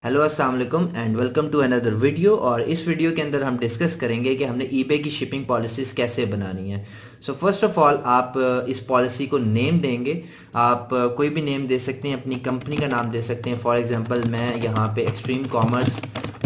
Hello अस्सलाम वालेकुम and welcome to another video. और इस वीडियो के अंदर हम डिस्कस करेंगे कि हमने ईबे की शिपिंग पॉलिसीज़ कैसे बनानी है। सो फर्स्ट ऑफ ऑल आप इस पॉलिसी को नेम देंगे। आप कोई भी नेम दे सकते हैं, अपनी कंपनी का नाम दे सकते हैं। फॉर एग्जांपल मैं यहाँ पे एक्सट्रीम कॉमर्स,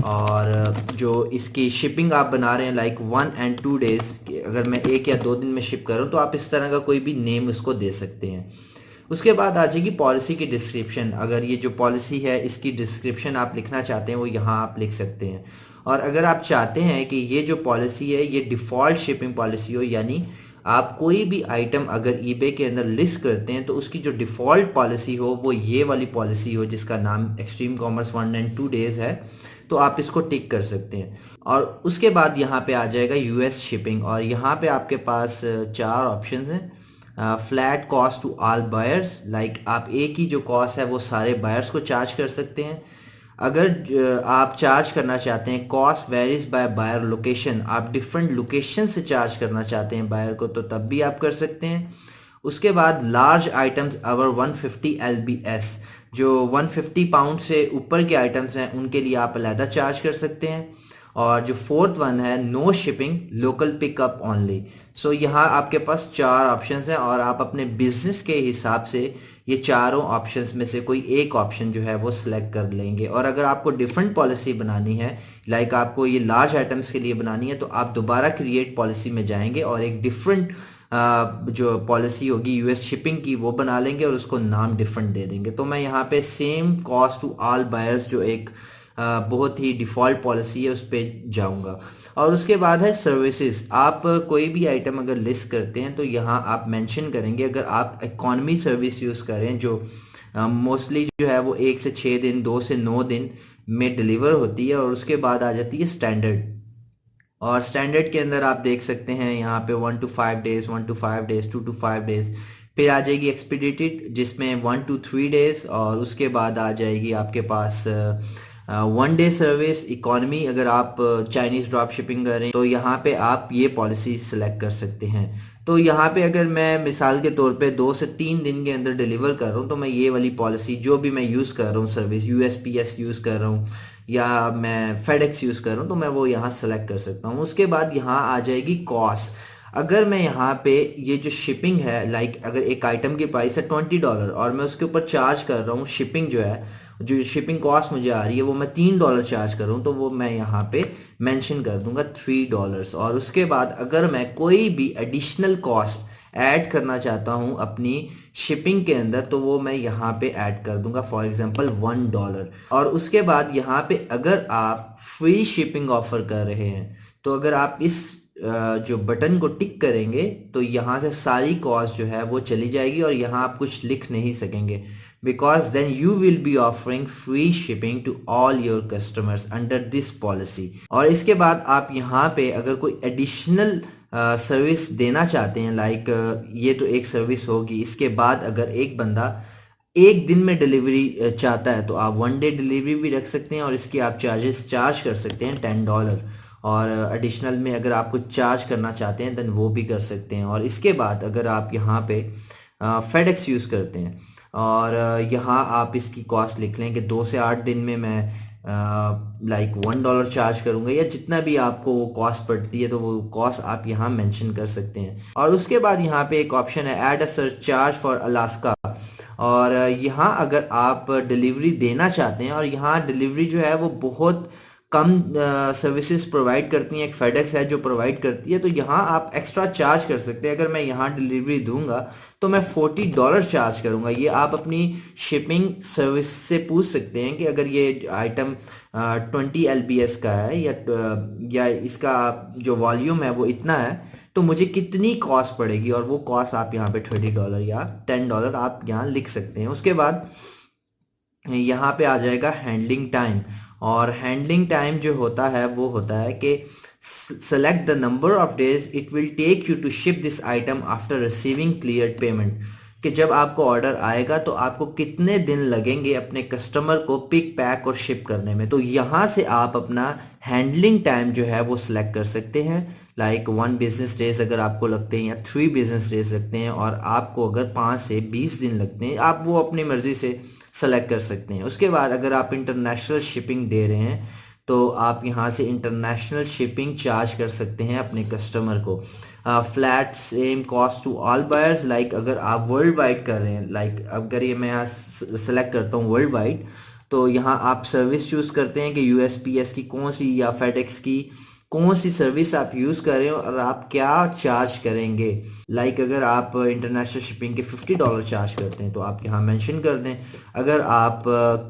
और जो इसकी शिपिंग आप बना रहे हैं लाइक 1 and 2 days, अगर मैं 1 या 2 दिन में शिप कर रहा हूँ तो आप इस तरह का कोई भी नेम उसको दे सकते हैं। उसके बाद आ जाएगी पॉलिसी की डिस्क्रिप्शन। अगर ये जो पॉलिसी है इसकी डिस्क्रिप्शन आप लिखना चाहते हैं वो यहाँ आप लिख सकते हैं। और अगर आप चाहते हैं कि ये जो पॉलिसी है ये डिफ़ॉल्ट शिपिंग पॉलिसी हो, यानी आप कोई भी आइटम अगर ईबे के अंदर लिस्ट करते हैं तो उसकी जो डिफ़ॉल्ट पॉलिसी हो वो ये वाली पॉलिसी हो जिसका नाम एक्सट्रीम कॉमर्स 1 and 2 days है, तो आप इसको टिक कर सकते हैं। और उसके बाद यहाँ पे आ जाएगा यूएस शिपिंग, और यहाँ पे आपके पास 4 ऑप्शंस हैं। Flat cost to all buyers, like आप एक ही जो कॉस्ट है वो सारे बायर्स को चार्ज कर सकते हैं। अगर आप चार्ज करना चाहते हैं cost varies by buyer location, आप डिफरेंट लोकेशन से चार्ज करना चाहते हैं बायर को, तो तब भी आप कर सकते हैं। उसके बाद लार्ज आइटम्स अवर 150 LBS, जो 150 पाउंड से ऊपर के आइटम्स हैं उनके लिए आप अलहदा चार्ज कर सकते हैं। और जो फोर्थ वन है no shipping local pickup only. So यहाँ आपके पास 4 ऑप्शंस हैं और आप अपने बिजनेस के हिसाब से ये चारों ऑप्शंस में से कोई एक ऑप्शन जो है वो सिलेक्ट कर लेंगे। और अगर आपको डिफरेंट पॉलिसी बनानी है, लाइक आपको ये लार्ज आइटम्स के लिए बनानी है, तो आप दोबारा क्रिएट पॉलिसी में जाएंगे और एक डिफरेंट जो पॉलिसी होगी यूएस शिपिंग की वो बना लेंगे और उसको नाम डिफरेंट दे देंगे। तो मैं यहाँ पे same cost to all buyers जो एक बहुत ही डिफ़ॉल्ट पॉलिसी है उस पर जाऊंगा। और उसके बाद है सर्विसेज। आप कोई भी आइटम अगर लिस्ट करते हैं तो यहाँ आप मेंशन करेंगे, अगर आप इकॉनमी सर्विस यूज़ करें जो मोस्टली जो है वो 1 से 6 दिन 2 से 9 दिन में डिलीवर होती है, और उसके बाद आ जाती है स्टैंडर्ड। और स्टैंडर्ड के अंदर आप देख सकते हैं यहाँ पे 1 to 5 days, 1 to 5 days, 2 to 5 days। फिर आ जाएगी एक्सपीडिटेड जिसमें 1 to 3 days, और उसके बाद आ जाएगी आपके पास 1 day सर्विस इकॉनमी। अगर आप चाइनीज़ ड्रॉप शिपिंग कर रहे हैं तो यहाँ पे आप ये पॉलिसी सेलेक्ट कर सकते हैं। तो यहाँ पे अगर मैं मिसाल के तौर पे 2 से 3 दिन के अंदर डिलीवर कर रहा हूँ तो मैं ये वाली पॉलिसी जो भी मैं यूज़ कर रहा हूँ, सर्विस USPS यूज़ कर रहा हूँ या मैं फेडेक्स यूज़ कर रहा हूँ, तो मैं वो यहाँ सेलेक्ट कर सकता हूँ। उसके बाद यहाँ आ जाएगी कॉस्ट। अगर मैं यहाँ पे ये जो शिपिंग है, लाइक अगर एक आइटम की प्राइस है $20 और मैं उसके ऊपर चार्ज कर रहा हूँ शिपिंग, जो शिपिंग कॉस्ट मुझे आ रही है वो मैं $3 चार्ज कर रहा हूँ, तो वो मैं यहाँ पे मेंशन कर दूंगा $3। और उसके बाद अगर मैं कोई भी एडिशनल कॉस्ट ऐड करना चाहता हूँ अपनी शिपिंग के अंदर तो वो मैं यहाँ पे ऐड कर दूंगा, फॉर एग्जांपल $1। और उसके बाद यहाँ पे अगर आप फ्री शिपिंग ऑफर कर रहे हैं तो अगर आप इस जो बटन को टिक करेंगे तो यहाँ से सारी कॉस्ट जो है वो चली जाएगी और यहाँ आप कुछ लिख नहीं सकेंगे, because then you will be offering free shipping to all your customers under this policy। और इसके बाद आप यहाँ पे अगर कोई एडिशनल सर्विस देना चाहते हैं, लाइक ये तो एक सर्विस होगी। इसके बाद अगर एक बंदा 1 दिन में डिलीवरी चाहता है तो आप 1 day डिलीवरी भी रख सकते हैं और इसकी आप चार्जेस चार्ज कर सकते हैं $10। और एडिशनल में अगर आप कुछ चार्ज करना चाहते हैं देन वो भी कर सकते हैं। और इसके बाद अगर आप यहाँ पे फेडेक्स यूज़ करते हैं और यहाँ आप इसकी कॉस्ट लिख लें कि 2 से 8 दिन में मैं लाइक $1 चार्ज करूँगा या जितना भी आपको वो कॉस्ट पड़ती है, तो वो कॉस्ट आप यहाँ मेंशन कर सकते हैं। और उसके बाद यहाँ पे एक ऑप्शन है add a surcharge for Alaska. और यहाँ अगर आप डिलीवरी देना चाहते हैं और यहाँ डिलीवरी जो है वो बहुत कम सर्विसेज प्रोवाइड करती हैं, एक फेडेक्स है जो प्रोवाइड करती है, तो यहाँ आप एक्स्ट्रा चार्ज कर सकते हैं। अगर मैं यहाँ डिलीवरी दूंगा तो मैं $40 चार्ज करूँगा। ये आप अपनी शिपिंग सर्विस से पूछ सकते हैं कि अगर ये आइटम 20 LBS का है या इसका जो वॉल्यूम है वो इतना है तो मुझे कितनी कॉस्ट पड़ेगी, और वो कॉस्ट आप यहाँ पे $30 या $10 आप यहाँ लिख सकते हैं। उसके बाद यहाँ पे आ जाएगा हैंडलिंग टाइम। और हैंडलिंग टाइम जो होता है वो होता है कि select the number of days it will take you to ship this item after receiving cleared payment, कि जब आपको ऑर्डर आएगा तो आपको कितने दिन लगेंगे अपने कस्टमर को पिक पैक और शिप करने में। तो यहाँ से आप अपना हैंडलिंग टाइम जो है वो सिलेक्ट कर सकते हैं, लाइक 1 business days अगर आपको लगते हैं या 3 business days लगते हैं, और आपको अगर 5 से 20 दिन लगते हैं आप वो अपनी मर्जी से सेलेक्ट कर सकते हैं। उसके बाद अगर आप इंटरनेशनल शिपिंग दे रहे हैं तो आप यहाँ से इंटरनेशनल शिपिंग चार्ज कर सकते हैं अपने कस्टमर को। Flat same cost to all buyers, like अगर आप वर्ल्ड वाइड कर रहे हैं, लाइक अगर ये मैं यहाँ सेलेक्ट करता हूँ वर्ल्ड वाइड, तो यहाँ आप सर्विस चूज़ करते हैं कि यूएसपीएस की कौन सी या फेडेक्स की कौन सी सर्विस आप यूज़ कर रहे हो और आप क्या चार्ज करेंगे। लाइक अगर आप इंटरनेशनल शिपिंग के $50 चार्ज करते हैं तो आप यहाँ मेंशन कर दें। अगर आप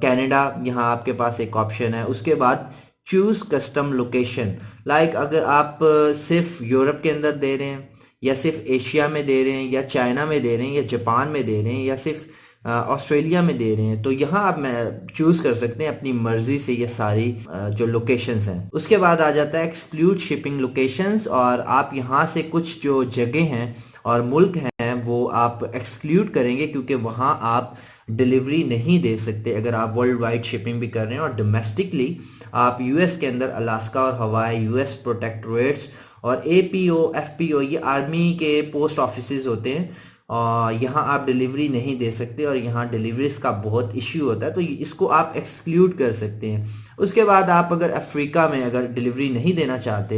कनाडा, यहाँ आपके पास एक ऑप्शन है। उसके बाद चूज़ कस्टम लोकेशन, लाइक अगर आप सिर्फ यूरोप के अंदर दे रहे हैं या सिर्फ एशिया में दे रहे हैं या चाइना में दे रहे हैं या जापान में दे रहे हैं या सिर्फ ऑस्ट्रेलिया में दे रहे हैं, तो यहाँ आप चूज कर सकते हैं अपनी मर्जी से ये सारी जो लोकेशंस हैं। उसके बाद आ जाता है एक्सक्लूड शिपिंग लोकेशंस, और आप यहाँ से कुछ जो जगह हैं और मुल्क हैं वो आप एक्सक्लूड करेंगे क्योंकि वहाँ आप डिलीवरी नहीं दे सकते अगर आप वर्ल्ड वाइड शिपिंग भी कर रहे हैं। और डोमेस्टिकली आप यूएस के अंदर अलास्का और हवाई, यूएस प्रोटेक्टोरेट्स और एपीओ, एफपीओ, ये आर्मी के पोस्ट ऑफिसेज होते हैं, और यहाँ आप डिलीवरी नहीं दे सकते और यहाँ डिलीवरीज का बहुत इश्यू होता है, तो इसको आप एक्सक्लूड कर सकते हैं। उसके बाद आप अगर अफ्रीका में अगर डिलीवरी नहीं देना चाहते,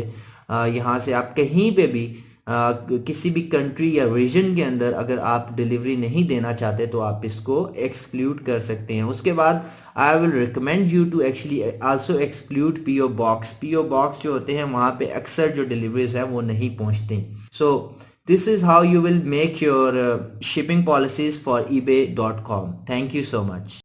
यहाँ से आप कहीं पे भी किसी भी कंट्री या रीजन के अंदर अगर आप डिलीवरी नहीं देना चाहते तो आप इसको एक्सक्लूड कर सकते हैं। उसके बाद I will recommend you to actually also exclude PO box. PO box जो होते हैं वहाँ पे अक्सर जो डिलीवरीज है वो नहीं पहुँचती। सो this is how you will make your shipping policies for ebay.com. Thank you so much.